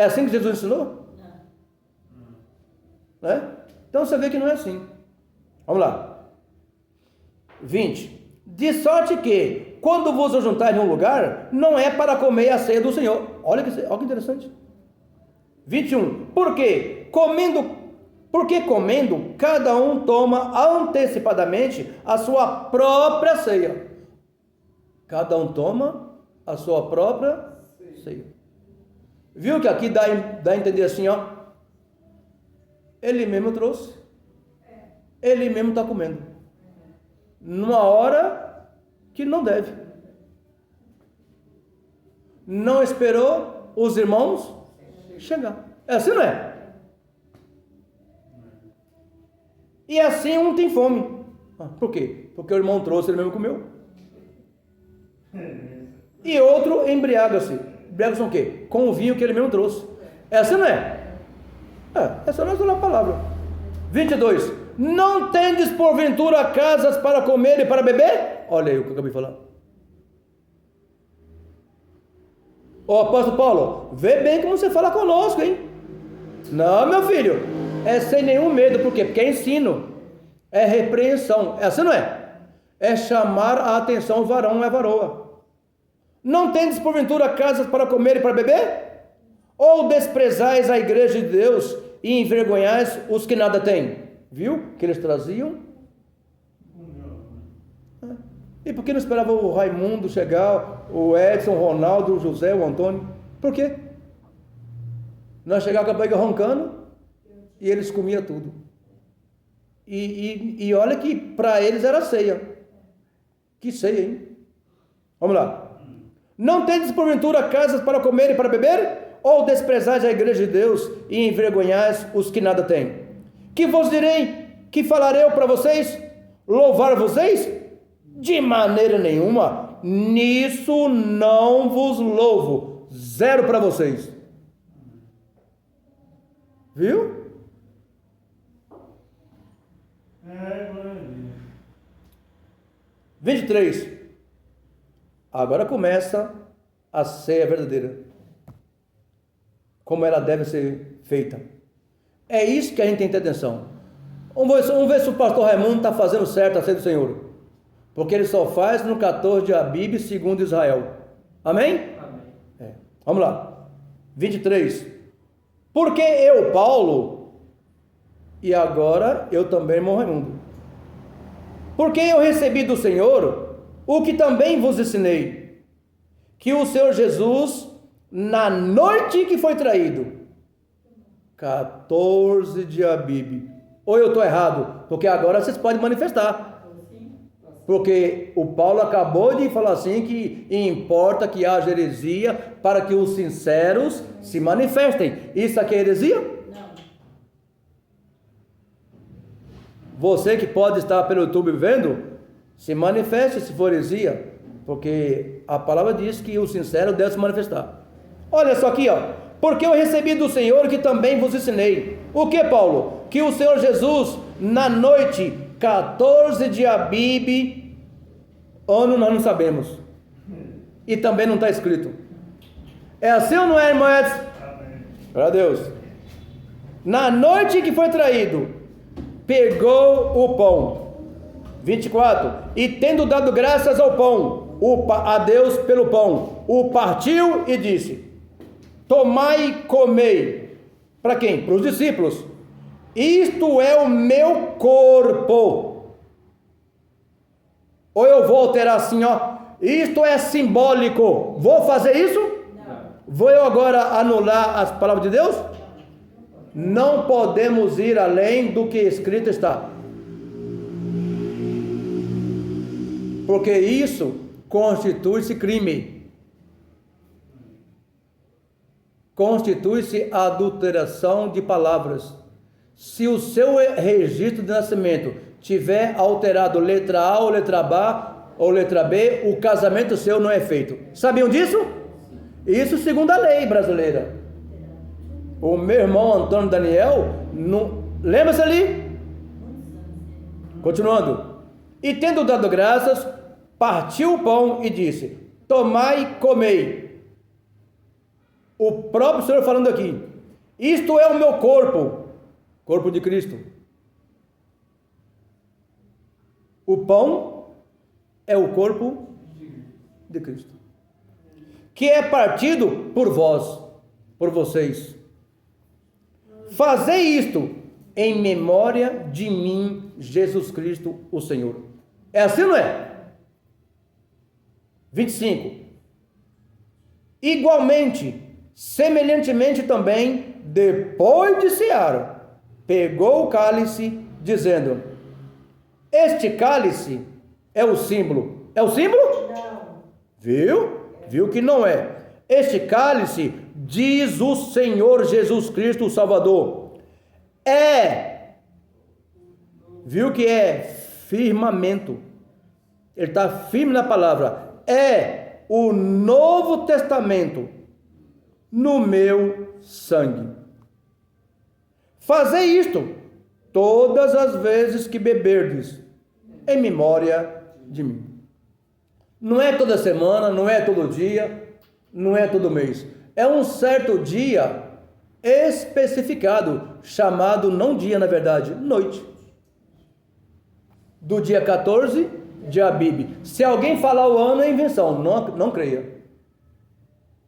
É assim que Jesus ensinou? Né? Então você vê que não é assim. Vamos lá. 20. De sorte que, quando vos juntar em um lugar, não é para comer a ceia do Senhor. Olha que interessante. 21. Porque comendo, cada um toma antecipadamente a sua própria ceia. Cada um toma a sua própria ceia. Viu que aqui dá a entender assim, ó. Ele mesmo trouxe. Ele mesmo está comendo. Numa hora que não deve. Não esperou os irmãos chegar. É assim, não é? E assim um tem fome. Por quê? Porque o irmão trouxe, ele mesmo comeu. E outro embriaga-se. Embriaga-se com o quê? Com o vinho que ele mesmo trouxe. É assim, não é? Essa não é a palavra. 22. Não tendes porventura casas para comer e para beber? Olha aí o que eu acabei de falar. Ó, apóstolo Paulo, vê bem como você fala conosco, hein? Não, meu filho, é sem nenhum medo. Por quê? Porque é ensino, é repreensão. É assim, não é? É chamar a atenção, o varão é varoa. Não tendes porventura casas para comer e para beber? Ou desprezais a igreja de Deus e envergonhais os que nada têm? Viu? Que eles traziam. E por que não esperava o Raimundo chegar, o Edson, o Ronaldo, o José, o Antônio? Por quê? Nós chegávamos com a barriga roncando e eles comiam tudo. E olha que para eles era ceia. Que ceia, hein? Vamos lá. Não tendes porventura casas para comer e para beber? Ou desprezais a igreja de Deus e envergonhais os que nada têm? Que vos direi? Que falarei para vocês? Louvar vocês? De maneira nenhuma. Nisso não vos louvo. Zero para vocês. Viu? 23. Agora começa a ceia verdadeira. Como ela deve ser feita. É isso que a gente tem que ter atenção. Vamos ver se o pastor Raimundo está fazendo certo a ceia do Senhor. Porque ele só faz no 14 de Abib, segundo Israel. Amém? Amém. Vamos lá. 23. Porque eu, Paulo, e agora eu também, irmão Raimundo. Porque eu recebi do Senhor o que também vos ensinei. Que o Senhor Jesus, na noite que foi traído, 14 de Abib. Ou eu estou errado? Porque agora vocês podem manifestar. Porque o Paulo acabou de falar assim que importa que haja heresia para que os sinceros se manifestem. Isso aqui é heresia? Não. Você que pode estar pelo YouTube vendo, se manifeste se for heresia. Porque a palavra diz que o sincero deve se manifestar. Olha só aqui, ó. Porque eu recebi do Senhor que também vos ensinei. O que, Paulo? Que o Senhor Jesus, na noite 14 de Abib, ano nós não sabemos. E também não está escrito. É assim ou não é, irmão Edson? Glória a Deus. Na noite que foi traído, pegou o pão. 24. E tendo dado graças ao pão, a Deus pelo pão, o partiu e disse: tomai e comei. Para quem? Para os discípulos. Isto é o meu corpo. Ou eu vou alterar assim, ó. Isto é simbólico. Vou fazer isso? Não. Vou eu agora anular as palavras de Deus? Não podemos ir além do que escrito está. Porque isso constitui-se crime. Constitui-se adulteração de palavras. Se o seu registro de nascimento tiver alterado letra A ou letra B, o casamento seu não é feito. Sabiam disso? Isso segundo a lei brasileira. O meu irmão Antônio Daniel, lembra-se ali? Continuando. E tendo dado graças, partiu o pão e disse: tomai e comei. O próprio Senhor falando aqui: isto é o meu corpo, corpo de Cristo. O pão é o corpo de Cristo, que é partido por vós, por vocês. Fazei isto em memória de mim, Jesus Cristo, o Senhor. É assim, não é? 25. Igualmente, semelhantemente também, depois de cear, pegou o cálice, dizendo: este cálice é o símbolo. É o símbolo? Não. Viu que não é. Este cálice, diz o Senhor Jesus Cristo, o Salvador, viu que é firmamento. Ele está firme na palavra. É o Novo Testamento no meu sangue. Fazei isto todas as vezes que beberdes, em memória de mim. Não é toda semana, não é todo dia, não é todo mês. É um certo dia especificado, chamado, não dia na verdade, noite. Do dia 14 de Abib. Se alguém falar o ano, é invenção, não creia.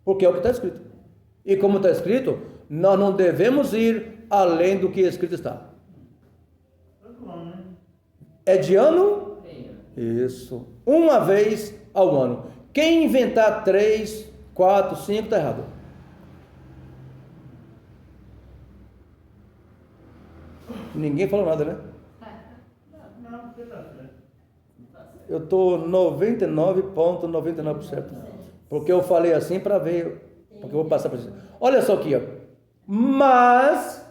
Porque é o que está escrito. E como está escrito, nós não devemos ir além do que escrito está. É de ano? Isso. Uma vez ao ano. Quem inventar 3, 4, 5 está errado. Ninguém falou nada, né? Eu estou 99,99%. Porque eu falei assim para ver. Porque eu vou passar para vocês. Olha só aqui, ó. Mas,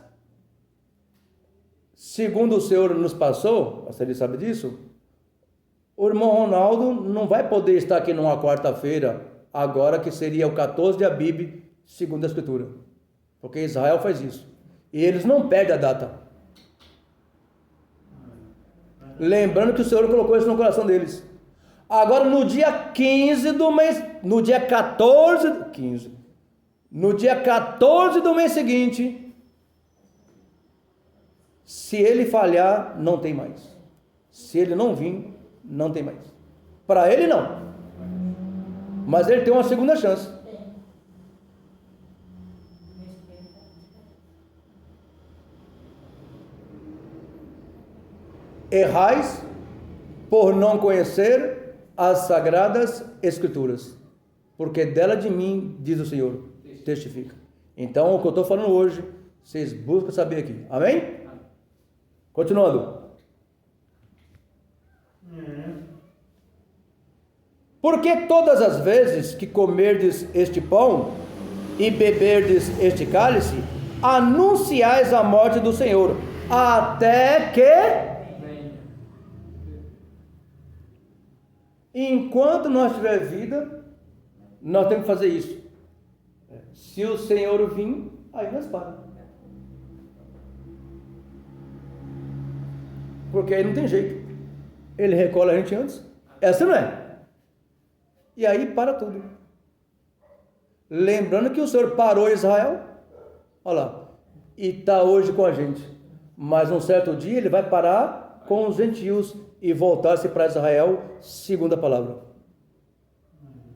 segundo o Senhor nos passou, você sabe disso, o irmão Ronaldo não vai poder estar aqui numa quarta-feira, agora que seria o 14 de Abib, segundo a Escritura. Porque Israel faz isso. E eles não perdem a data. Lembrando que o Senhor colocou isso no coração deles. Agora, no dia 15 do mês, no dia 14 do mês seguinte, se ele falhar, não tem mais. Se ele não vir, não tem mais. Para ele, não. Mas ele tem uma segunda chance. Errais por não conhecer as sagradas Escrituras, porque dela de mim, diz o Senhor, testifica. Então, o que eu estou falando hoje, vocês buscam saber aqui. Amém? Continuando. Porque todas as vezes que comerdes este pão e beberdes este cálice, anunciais a morte do Senhor, até que... Enquanto nós tiver vida, nós temos que fazer isso. Se o Senhor vir, aí nós paramos. Porque aí não tem jeito. Ele recolhe a gente antes. Essa não é. E aí para tudo. Lembrando que o Senhor parou Israel. Olha lá. E está hoje com a gente. Mas um certo dia ele vai parar com os gentios e voltar-se para Israel, segundo a palavra.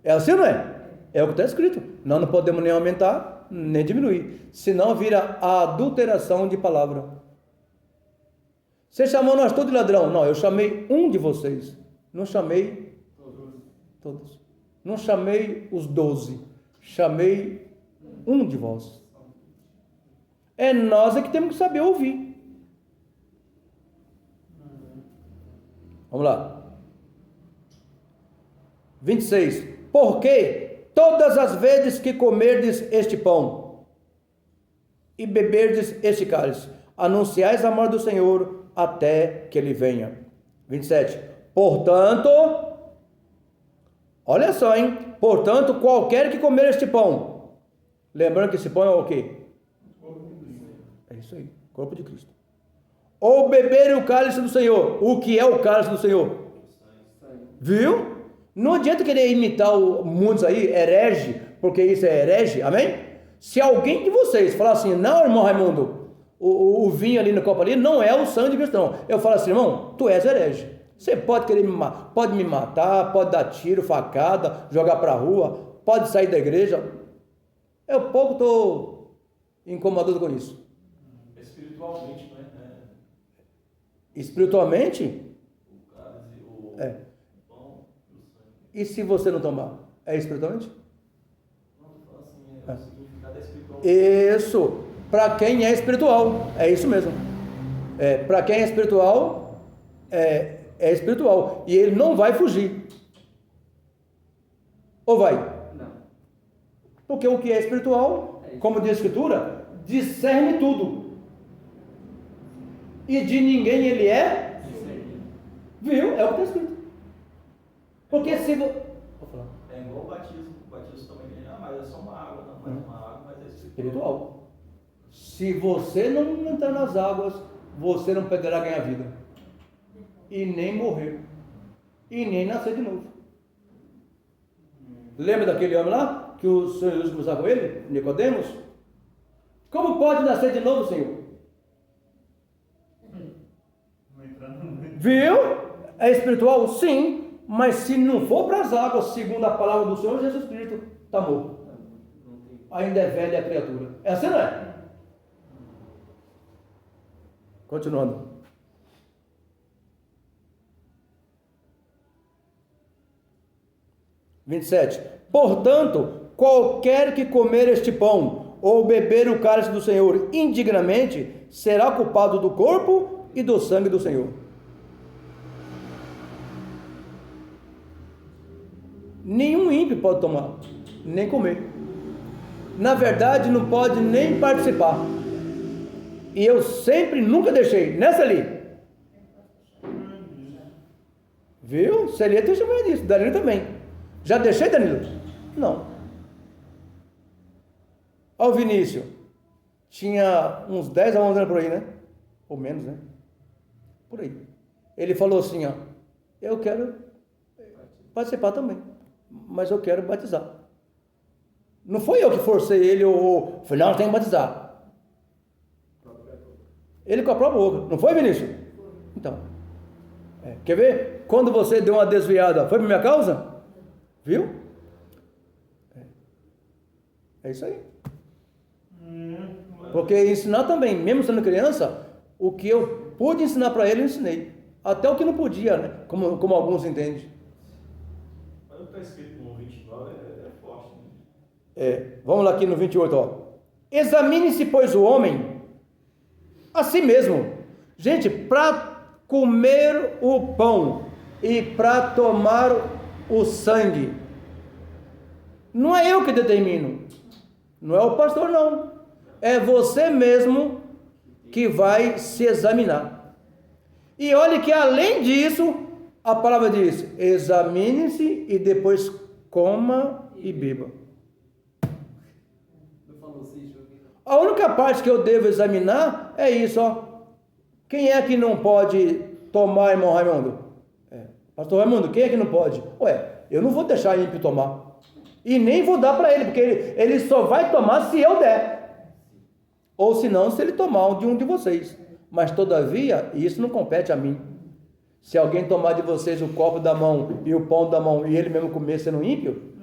É assim, não é? É o que está escrito. Nós não podemos nem aumentar, nem diminuir. Senão vira a adulteração de palavra. Você chamou nós todos de ladrão? Não, eu chamei um de vocês. Não chamei todos. Não chamei os 12. Chamei um de vós. É nós que temos que saber ouvir. Vamos lá. 26. Porque todas as vezes que comerdes este pão e beberdes este cálice, anunciais a morte do Senhor até que ele venha. 27. Portanto, olha só, hein? Portanto, qualquer que comer este pão, lembrando que esse pão é o quê? É isso aí, corpo de Cristo. Ou beber o cálice do Senhor. O que é o cálice do Senhor? Viu? Não adianta querer imitar muitos aí, herege, porque isso é herege, amém? Se alguém de vocês falar assim, não, irmão Raimundo, o vinho ali no copo ali não é o sangue de Cristo, não. Eu falo assim, irmão, tu és herege. Você pode querer pode me matar, pode dar tiro, facada, jogar para a rua, pode sair da igreja. Eu pouco estou incomodado com isso. Espiritualmente, não é? Espiritualmente? O cálice, o pão e o sangue. E se você não tomar? É espiritualmente? Não, tu fala assim, o significado é espiritual. Isso, para quem é espiritual, é isso mesmo. Para quem é espiritual, é espiritual. E ele não vai fugir. Ou vai? Não. Porque o que é espiritual, como diz a Escritura, discerne tudo. E de ninguém ele é? Viu? É o que está escrito. Porque se você... É igual o batismo. O batismo também mas é só uma água, não é uma água, mas é espiritual. Se você não entrar nas águas, você não poderá ganhar vida. E nem morrer. E nem nascer de novo. Lembra daquele homem lá? Que o Senhor Jesus conversava com ele? Nicodemos? Como pode nascer de novo, Senhor? Viu? É espiritual? Sim. Mas se não for para as águas, segundo a palavra do Senhor Jesus Cristo, está morto. Ainda é velha a criatura. É assim, não é? Continuando. (27) Portanto, qualquer que comer este pão ou beber o cálice do Senhor indignamente, será culpado do corpo e do sangue do Senhor. Nenhum ímpio pode tomar, nem comer. Na verdade, não pode nem participar. E eu sempre, nunca deixei. Nessa ali. Viu? Seria testemunha disso. Danilo também. Já deixei, Danilo? Não. Ó, o Vinícius. Tinha uns 10 a 11 anos por aí, né? Ou menos, né? Por aí. Ele falou assim, ó. Eu quero participar também. Mas eu quero batizar. Não foi eu que forcei ele ou falei, não, tem que batizar. Ele com a própria boca. Não foi, Vinícius? Então. Quer ver? Quando você deu uma desviada, foi por minha causa? Viu? É isso aí. Porque ensinar também, mesmo sendo criança, o que eu pude ensinar para ele, eu ensinei. Até o que não podia, né? Como alguns entendem. Mas o que está escrito no 29 é forte, né? Vamos lá aqui no 28, ó. Examine-se, pois, o homem a si mesmo. Gente, para comer o pão e para tomar o sangue, não é eu que determino. Não é o pastor, não. É você mesmo que vai se examinar. E olhe que além disso, a palavra diz, examine-se e depois coma e beba. A única parte que eu devo examinar é isso, ó. Quem é que não pode tomar, irmão Raimundo? Pastor Raimundo, quem é que não pode? Eu não vou deixar ímpio tomar. E nem vou dar para ele, porque ele só vai tomar se eu der. Ou se não, se ele tomar de um de vocês. Mas todavia, isso não compete a mim. Se alguém tomar de vocês o copo da mão e o pão da mão e ele mesmo comer sendo ímpio,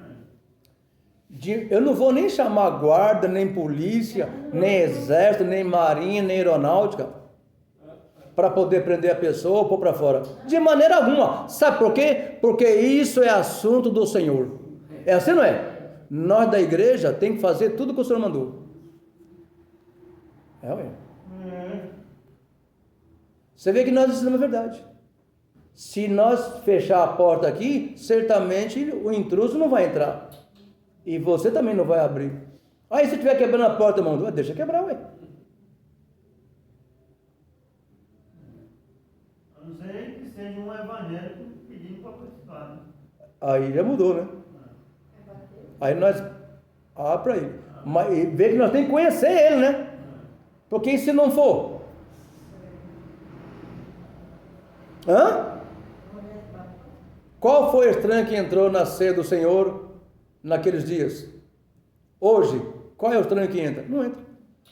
eu não vou nem chamar guarda, nem polícia, nem exército, nem marinha, nem aeronáutica para poder prender a pessoa ou pôr para fora. De maneira alguma. Sabe por quê? Porque isso é assunto do Senhor. É assim, não é? Nós da igreja tem que fazer tudo que o Senhor mandou. Você vê que nós ensinamos a verdade. Se nós fechar a porta aqui, certamente o intruso não vai entrar. E você também não vai abrir. Aí se estiver quebrando a porta, irmão, deixa quebrar, ué. A não ser que seja um evangélico pedindo para participar, né? Aí já mudou, né? Aí nós para ele. Mas vê que nós temos que conhecer ele, né? Porque se não for? Qual foi o estranho que entrou na ceia do Senhor naqueles dias? Hoje, Qual é o estranho que entra? Não entra.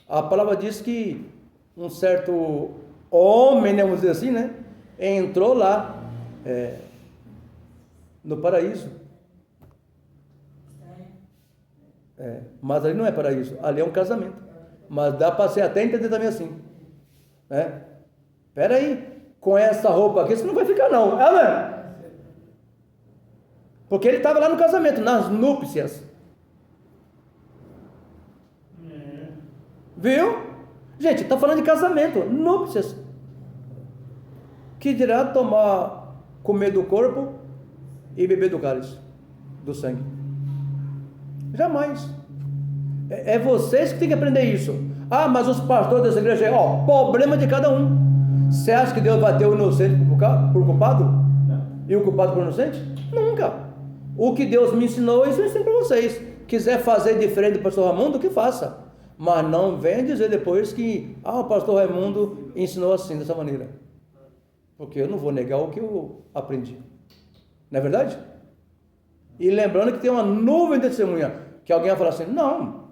A palavra diz que um certo homem, né, vamos dizer assim, né? Entrou lá no paraíso. Mas ali não é paraíso, ali é um casamento. Mas dá para ser até entender também assim. Espera aí, com essa roupa aqui você não vai ficar não, né? Porque ele estava lá no casamento, nas núpcias. Viu? Gente, está falando de casamento, núpcias. Que dirá comer do corpo e beber do cálice, do sangue? Jamais. É vocês que têm que aprender isso. Ah, mas os pastores dessa igreja, problema de cada um. Você acha que Deus vai ter o inocente por culpado? E o culpado por inocente? Nunca. O que Deus me ensinou, isso eu ensino para vocês. Quiser fazer diferente do pastor Raimundo, que faça. Mas não venha dizer depois que o pastor Raimundo ensinou assim, dessa maneira. Porque eu não vou negar o que eu aprendi. Não é verdade? E lembrando que tem uma nuvem de testemunha, que alguém vai falar assim, não,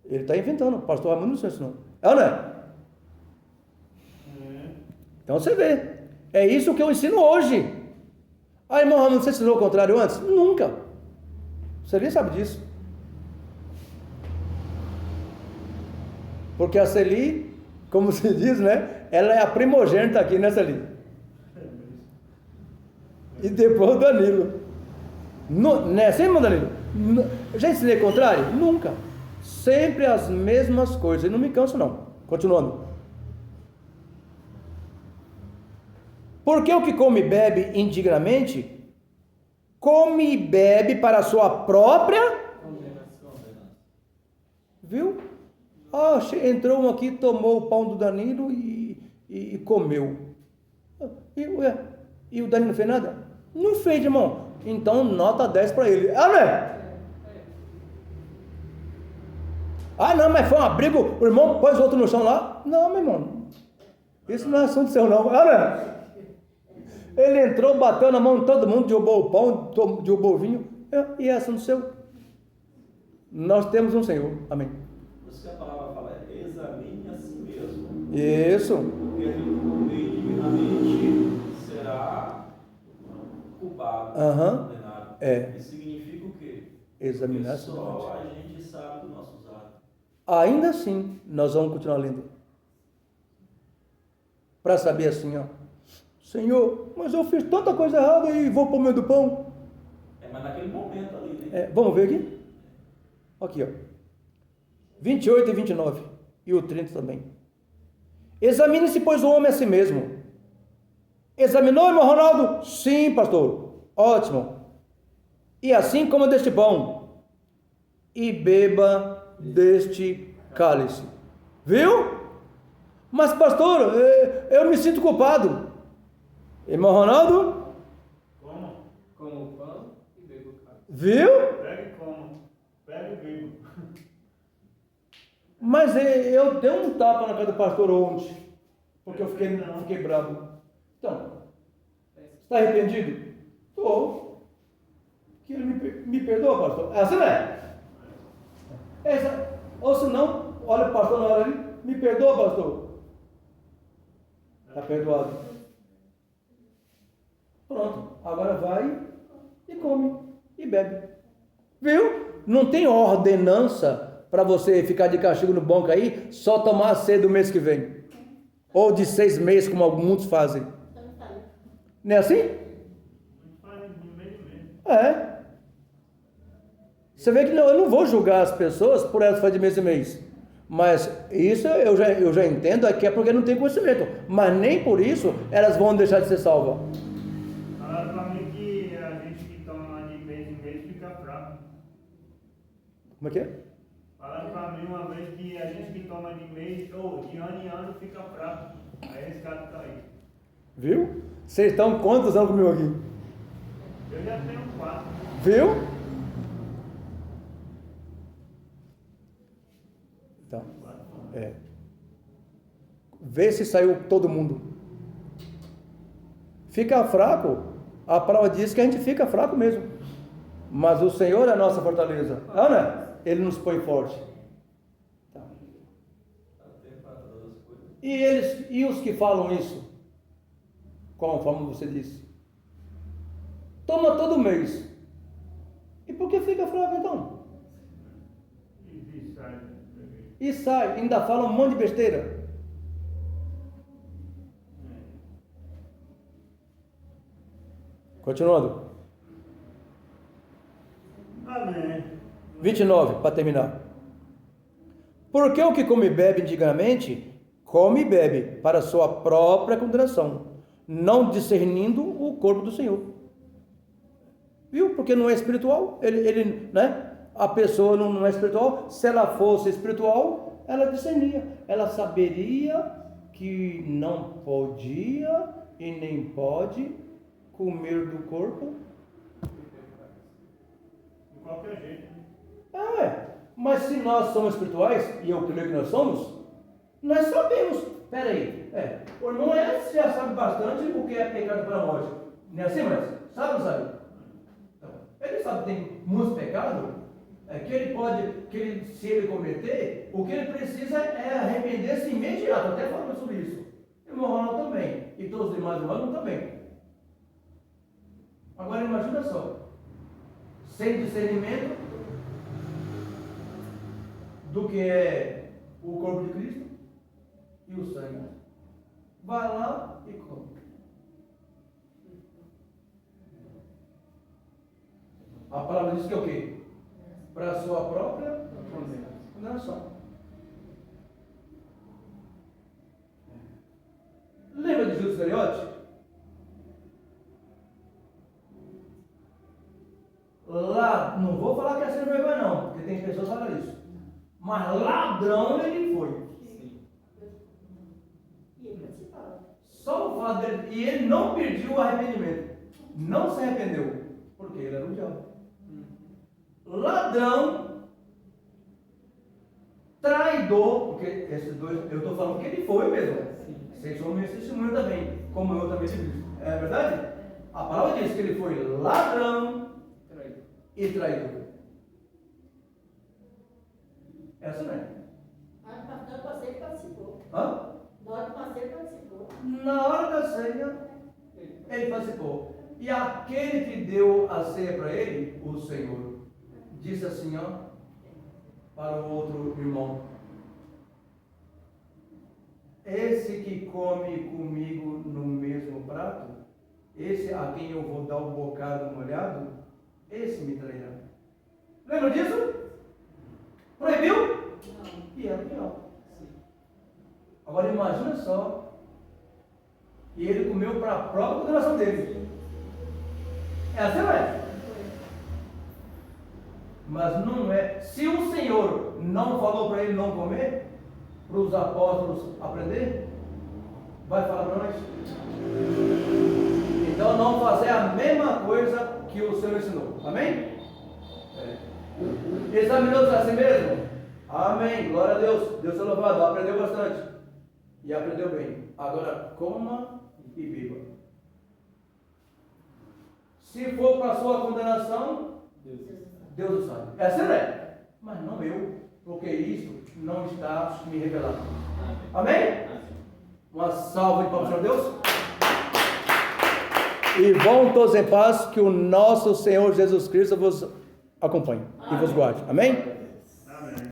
ele está inventando, o pastor Raimundo não ensinou. É ou não é? Então você vê, é isso que eu ensino hoje. Irmão Raimundo, você ensinou o contrário antes? Nunca. Você nem sabe disso. Porque a Celi, como se diz, né? Ela é a primogênita aqui, né, Celi? E depois o Danilo. Não é assim, irmão Danilo? Já ensinei o contrário? Nunca. Sempre as mesmas coisas. E não me canso, não. Continuando. Porque o que come e bebe indignamente, come e bebe para a sua própria condenação. Viu? Entrou um aqui, tomou o pão do Danilo e comeu. E o Danilo não fez nada? Não fez, irmão. Então, nota 10 para ele. Não, mas foi um abrigo, o irmão pôs o outro no chão lá. Não, meu irmão, isso não é assunto seu não. Ele entrou, bateu na mão de todo mundo, derrubou o pão, derrubou o vinho, e é assunto seu. Nós temos um Senhor, amém. Por isso que a palavra fala, examine a si mesmo. Isso. Porque aquele que comer indignamente será culpado, condenado. Isso significa o quê? Examinar porque só a gente sabe dos nossos atos. Ainda assim, nós vamos continuar lendo. Para saber assim, Senhor, mas eu fiz tanta coisa errada e vou para o meio do pão. Mas naquele momento ali, né? Vamos ver aqui? Aqui, 28 e 29. E o 30 também. Examine-se, pois, o homem a si mesmo. Examinou, irmão Ronaldo? Sim, pastor. Ótimo. E assim coma deste pão e beba deste cálice. Viu? Mas, pastor, eu me sinto culpado. Irmão Ronaldo? Como o pão e beba o cálice. Viu? Pega e coma. Pega e beba. Mas eu dei um tapa na cara do pastor ontem, porque eu fiquei bravo. Então, está arrependido? Estou. Que ele me perdoa, pastor. Assim não é? Ou se não, olha o pastor na hora ali, me perdoa, pastor. Está perdoado. Pronto, agora vai e come e bebe. Viu? Não tem ordenança para você ficar de castigo no banco aí, só tomar a ceia do mês que vem. Ou de 6 meses, como alguns fazem. Não é assim? Você vê que eu não vou julgar as pessoas por elas fazerem de mês em mês. Mas isso eu já entendo que é porque não tem conhecimento. Mas nem por isso elas vão deixar de ser salvas. Falaram para mim que a gente que toma de mês em mês fica fraco. Como é que é? Falaram para mim uma vez que a gente que toma de mês, ou de ano em ano, fica fraco. Aí esse cara tá aí. Viu? Vocês estão quantos anos comigo aqui? Eu já tenho 4. Viu? Então, vê se saiu todo mundo. Fica fraco, a palavra diz que a gente fica fraco mesmo. Mas o Senhor é a nossa fortaleza. Ana, Ele nos põe forte. E os que falam isso? Conforme você disse. Toma todo mês. E por que fica fraco então? E sai, ainda fala um monte de besteira. Continuando. Amém. 29, para terminar. Porque o que come e bebe indignamente, come e bebe para sua própria condenação, não discernindo o corpo do Senhor. Viu? Porque não é espiritual. Né? A pessoa não é espiritual. Se ela fosse espiritual, ela discernia. Ela saberia que não podia e nem pode comer do corpo. De qualquer jeito. Mas se nós somos espirituais, e eu creio que nós somos, nós sabemos. Peraí, o irmão já sabe bastante o que é pecado para a morte. Não é assim, mas sabe ou não sabe? Então, ele sabe que tem muitos pecados, se ele cometer, o que ele precisa é arrepender-se imediato. Até falando sobre isso. E o irmão Ronaldo também, e todos os demais irmãos também. Agora imagina só, sem discernimento do que é o corpo de Cristo e o sangue, vai lá e come. A palavra diz que é o quê? Para a sua própria condenação. Lembra de Judas Iscariote? Lá, não vou falar que é sem vergonha não, porque tem pessoas que falam isso. Mas ladrão ele foi. Sim. E ele participava. Só o fato dele. E ele não pediu o arrependimento. Não se arrependeu. Porque ele era um diabo. Ladrão. Traidor. Porque esses dois, eu estou falando que ele foi mesmo. Vocês são meus testemunhos também. Como eu também tive. É verdade? A palavra diz que ele foi ladrão e traidor. Essa não é. Ah, pastor, o pastor participou. Hã? Na hora do pastor participou. Na hora da ceia, ele participou. E aquele que deu a ceia para ele, o Senhor, disse assim, para o outro irmão: esse que come comigo no mesmo prato, esse a quem eu vou dar o bocado molhado, esse me trairá. Lembra disso? Proibiu? Não. E era pior. Agora imagina só. E ele comeu para a própria condenação dele. É assim, não é? Mas não é. Se o Senhor não falou para ele não comer, para os apóstolos aprender, vai falar para nós. Então não fazer a mesma coisa que o Senhor ensinou. Amém? Examinou-se a si mesmo? Amém. Glória a Deus. Deus é louvado. Aprendeu bastante. E aprendeu bem. Agora coma e beba. Se for para a sua condenação, Deus o sabe. É assim, né? Mas não eu. Porque isso não está me revelando. Amém? Uma salva de palmas para Deus. E vão todos em paz, que o nosso Senhor Jesus Cristo vos acompanhe e vos guarde. Amém?